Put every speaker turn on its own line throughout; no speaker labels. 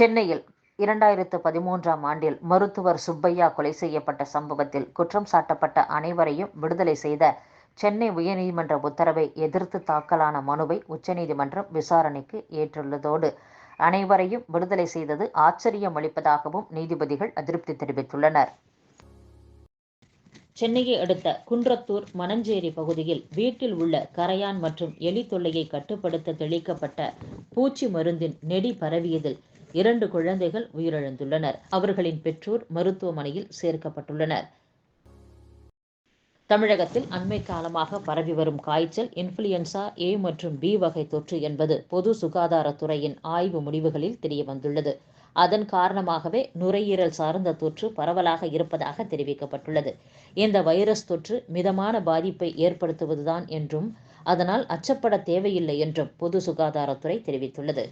சென்னையில் 2013ஆம் ஆண்டில் மருத்துவர் சுப்பையா கொலை செய்யப்பட்ட சம்பவத்தில் குற்றம் சாட்டப்பட்ட அனைவரையும் விடுதலை செய்த சென்னை உயர்நீதிமன்ற உத்தரவை எதிர்த்து தாக்கலான மனுவை உச்சநீதிமன்றம் விசாரணைக்கு ஏற்றுள்ளதோடு அனைவரையும் விடுதலை செய்தது ஆச்சரியம் அளிப்பதாகவும் நீதிபதிகள் அதிருப்தி தெரிவித்துள்ளனர். சென்னையை அடுத்த குன்றத்தூர் மணஞ்சேரி பகுதியில் வீட்டில் உள்ள கரையான் மற்றும் எலி தொல்லையை கட்டுப்படுத்த தெளிக்கப்பட்ட பூச்சி மருந்தின் நெடி பரவியதில் 2 குழந்தைகள் உயிரிழந்துள்ளனர். அவர்களின் பெற்றோர் மருத்துவமனையில் சேர்க்கப்பட்டுள்ளனர். தமிழகத்தில் அண்மை காலமாக பரவி வரும் காய்ச்சல் இன்ஃபுளுயன்சா ஏ மற்றும் பி வகை தொற்று என்பது பொது சுகாதாரத்துறையின் ஆய்வு முடிவுகளில் தெரியவந்துள்ளது. அதன் காரணமாகவே நுரையீரல் சார்ந்த தொற்று பரவலாக இருப்பதாக தெரிவிக்கப்பட்டுள்ளது. இந்த வைரஸ் தொற்று மிதமான பாதிப்பை ஏற்படுத்துவதுதான் என்றும் அதனால் அச்சப்பட தேவையில்லை என்றும் பொது சுகாதாரத்துறை தெரிவித்துள்ளது.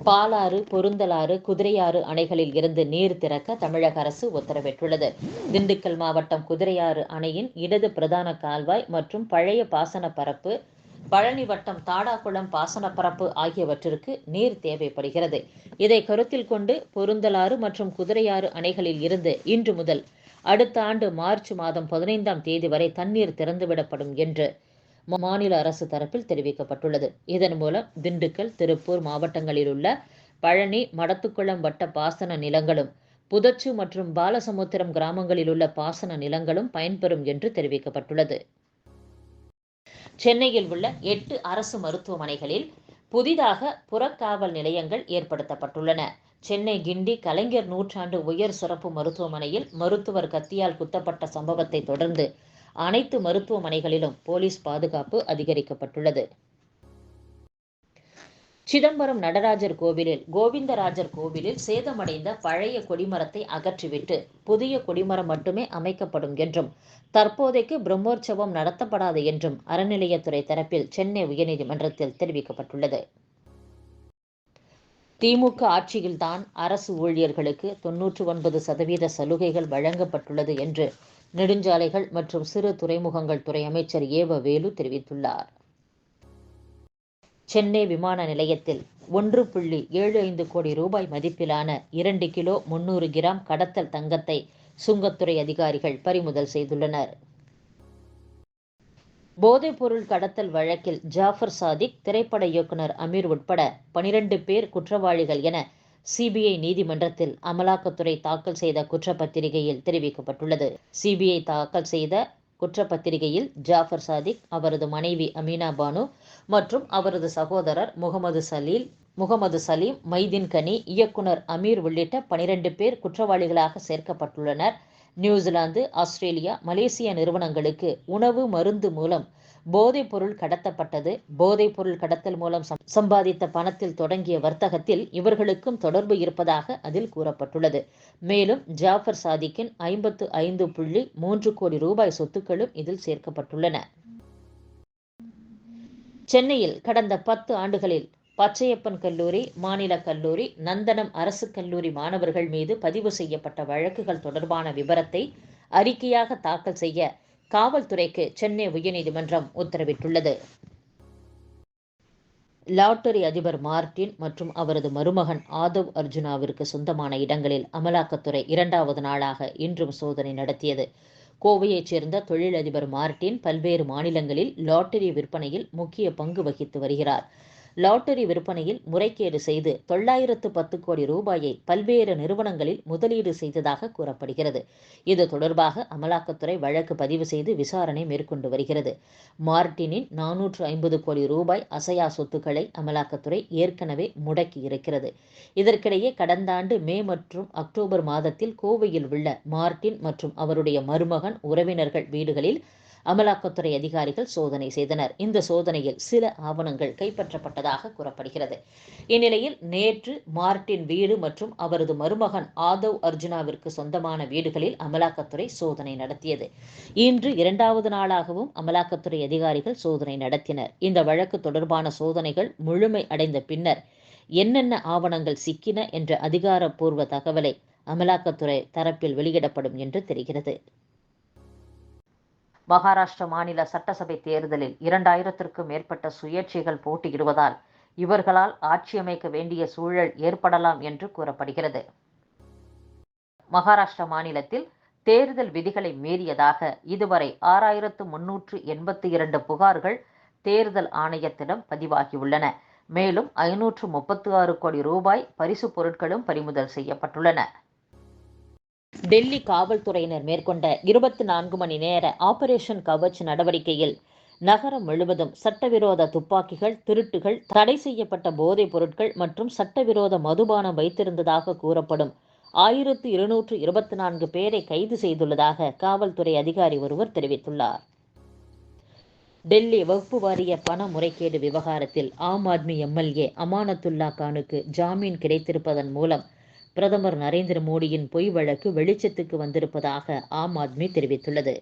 பாலாறு, பொருந்தலாறு, குதிரையாறு அணைகளில் இருந்து நீர் திறக்க தமிழக அரசு உத்தரவிட்டுள்ளது. திண்டுக்கல் மாவட்டம் குதிரையாறு அணையின் இடது பிரதான கால்வாய் மற்றும் பழைய பாசன பரப்பு, பழனி வட்டம் தாடாக்குளம் பாசனப்பரப்பு ஆகியவற்றிற்கு நீர் தேவைப்படுகிறது. இதை கருத்தில் கொண்டு பொருந்தலாறு மற்றும் குதிரையாறு அணைகளில் இருந்து இன்று முதல் அடுத்த ஆண்டு மார்ச் மாதம் 15ஆம் தேதி வரை தண்ணீர் திறந்துவிடப்படும் என்று மாநில அரசு தரப்பில் தெரிவிக்கப்பட்டுள்ளது. இதன் மூலம் திண்டுக்கல், திருப்பூர் மாவட்டங்களில் உள்ள பழனி, மடத்துக்குளம் வட்ட பாசன நிலங்களும், புதச்சு மற்றும் பாலசமுத்திரம் கிராமங்களில் உள்ள பாசன நிலங்களும் பயன்பெறும் என்று தெரிவிக்கப்பட்டுள்ளது. சென்னையில் உள்ள 8 அரசு மருத்துவமனைகளில் புதிதாக புறக்காவல் நிலையங்கள் ஏற்படுத்தப்பட்டுள்ளன. சென்னை கிண்டி கலைஞர் நூற்றாண்டு உயர் சிறப்பு மருத்துவமனையில் மருத்துவர் கத்தியால் குத்தப்பட்ட சம்பவத்தை தொடர்ந்து அனைத்து மருத்துவமனைகளிலும் போலீஸ் பாதுகாப்பு அதிகரிக்கப்பட்டுள்ளது. சிதம்பரம் நடராஜர் கோவிலில் கோவிந்தராஜர் கோவிலில் சேதமடைந்த பழைய கொடிமரத்தை அகற்றிவிட்டு புதிய கொடிமரம் மட்டுமே அமைக்கப்படும் என்றும் தற்போதைக்கு பிரம்மோற்சவம் நடத்தப்படாது என்றும் அறநிலையத்துறை தரப்பில் சென்னை உயர்நீதிமன்றத்தில் தெரிவிக்கப்பட்டுள்ளது. திமுக ஆட்சியில்தான் அரசு ஊழியர்களுக்கு 99% சலுகைகள் வழங்கப்பட்டுள்ளது என்று நெடுஞ்சாலைகள் மற்றும் சிறு துறைமுகங்கள் துறை அமைச்சர் ஏவ வேலு தெரிவித்துள்ளார். சென்னை விமான நிலையத்தில் 1.75 கோடி ரூபாய் மதிப்பிலான 2 கிலோ 300 கிராம் கடத்தல் தங்கத்தை சுங்கத்துறை அதிகாரிகள் பறிமுதல் செய்துள்ளனர். போதைப்பொருள் கடத்தல் வழக்கில் ஜாஃபர் சாதிக், திரைப்பட இயக்குனர் அமீர் உட்பட 12 பேர் குற்றவாளிகள் என சிபிஐ நீதிமன்றத்தில் அமலாக்கத்துறை தாக்கல் செய்த குற்றப்பத்திரிகையில் தெரிவிக்கப்பட்டுள்ளது. சிபிஐ தாக்கல் செய்த குற்றப்பத்திரிகையில் ஜாஃபர் சாதிக், அவரது மனைவி அமீனா பானு மற்றும் அவரது சகோதரர் முகமது சலீம், மைதீன் கனி, இயக்குனர் அமீர் உள்ளிட்ட 12 பேர் குற்றவாளிகளாக சேர்க்கப்பட்டுள்ளனர். நியூசிலாந்து, ஆஸ்திரேலியா, மலேசியா நிறுவனங்களுக்கு உணவு, மருந்து மூலம் போதைப் பொருள் கடத்தப்பட்டது. போதைப் பொருள் கடத்தல் மூலம் சம்பாதித்த பணத்தில் தொடங்கிய வர்த்தகத்தில் இவர்களுக்கும் தொடர்பு இருப்பதாக அதில் கூறப்பட்டுள்ளது. மேலும் ஜாஃபர் சாதிக்கின் 55.3 கோடி ரூபாய் சொத்துக்களும் இதில் சேர்க்கப்பட்டுள்ளன. சென்னையில் கடந்த 10 ஆண்டுகளில் பச்சையப்பன் கல்லூரி, மாநில கல்லூரி, நந்தனம் அரசு கல்லூரி மாணவர்கள் மீது பதிவு செய்யப்பட்ட வழக்குகள் தொடர்பான விபரத்தை அறிக்கையாக தாக்கல் செய்ய காவல்துறைக்கு சென்னை உயர்நீதிமன்றம் உத்தரவிட்டுள்ளது. லாட்டரி அதிபர் மார்டின் மற்றும் அவரது மருமகன் ஆதவ் அர்ஜுனாவிற்கு சொந்தமான இடங்களில் அமலாக்கத்துறை 2வது நாளாக இன்றும் சோதனை நடத்தியது. கோவையைச் சேர்ந்த தொழிலதிபர் மார்டின் பல்வேறு மாநிலங்களில் லாட்டரி விற்பனையில் முக்கிய பங்கு வகித்து வருகிறார். லாட்டரி விற்பனையில் முறைகேடு செய்து 910 கோடி ரூபாயை பல்வேறு நிறுவனங்களில் முதலீடு செய்ததாக கூறப்படுகிறது. இது தொடர்பாக அமலாக்கத்துறை வழக்கு பதிவு செய்து விசாரணை மேற்கொண்டு வருகிறது. மார்டினின் 450 கோடி ரூபாய் அசையா சொத்துக்களை அமலாக்கத்துறை ஏற்கனவே முடக்கி இருக்கிறது. இதற்கிடையே கடந்த ஆண்டு மே மற்றும் அக்டோபர் மாதத்தில் கோவையில் உள்ள மார்டின் மற்றும் அவருடைய மருமகன், உறவினர்கள் வீடுகளில் அமலாக்கத்துறை அதிகாரிகள் சோதனை செய்தனர். இந்த சோதனையில் சில ஆவணங்கள் கைப்பற்றப்பட்டதாக கூறப்படுகிறது. இந்நிலையில் நேற்று மார்டின் வீடு மற்றும் அவரது மருமகன் ஆதவ் அர்ஜுனாவிற்கு சொந்தமான வீடுகளில் அமலாக்கத்துறை சோதனை நடத்தியது. இன்று 2வது நாளாகவும் அமலாக்கத்துறை அதிகாரிகள் சோதனை நடத்தினர். இந்த வழக்கு தொடர்பான சோதனைகள் முழுமை அடைந்த பின்னர் என்னென்ன ஆவணங்கள் சிக்கின என்ற அதிகாரப்பூர்வ தகவலை அமலாக்கத்துறை தரப்பில் வெளியிடப்படும் என்று தெரிகிறது. மகாராஷ்டிர மாநில சட்டசபை தேர்தலில் 2000க்கும் மேற்பட்ட சுயேட்சைகள் போட்டியிடுவதால் இவர்களால் ஆட்சி அமைக்க வேண்டிய சூழல் ஏற்படலாம் என்று கூறப்படுகிறது. மகாராஷ்டிரா மாநிலத்தில் தேர்தல் விதிகளை மீறியதாக இதுவரை 6382 புகார்கள் தேர்தல் ஆணையத்திடம் பதிவாகியுள்ளன. மேலும் 536 கோடி ரூபாய் பரிசு பொருட்களும் பறிமுதல் செய்யப்பட்டுள்ளன. டெல்லி காவல்துறையினர் மேற்கொண்ட 24 மணி நேர ஆபரேஷன் கவச் நடவடிக்கையில் நகரம் முழுவதும் சட்டவிரோத துப்பாக்கிகள், திருட்டுகள், தடை செய்யப்பட்ட போதைப் பொருட்கள் மற்றும் சட்டவிரோத மதுபானம் வைத்திருந்ததாக கூறப்படும் 1224 பேரை கைது செய்துள்ளதாக காவல்துறை அதிகாரி ஒருவர் தெரிவித்துள்ளார். டெல்லி வக்ஃபு வாரிய பண முறைகேடு விவகாரத்தில் ஆம் ஆத்மி எம்எல்ஏ அமானத்துல்லா கானுக்கு ஜாமீன் கிடைத்திருப்பதன் மூலம் பிரதமர் நரேந்திர மோடியின் பொய் வழக்கு வெளிச்சத்துக்கு வந்திருப்பதாக ஆம் ஆத்மி தெரிவித்துள்ளது.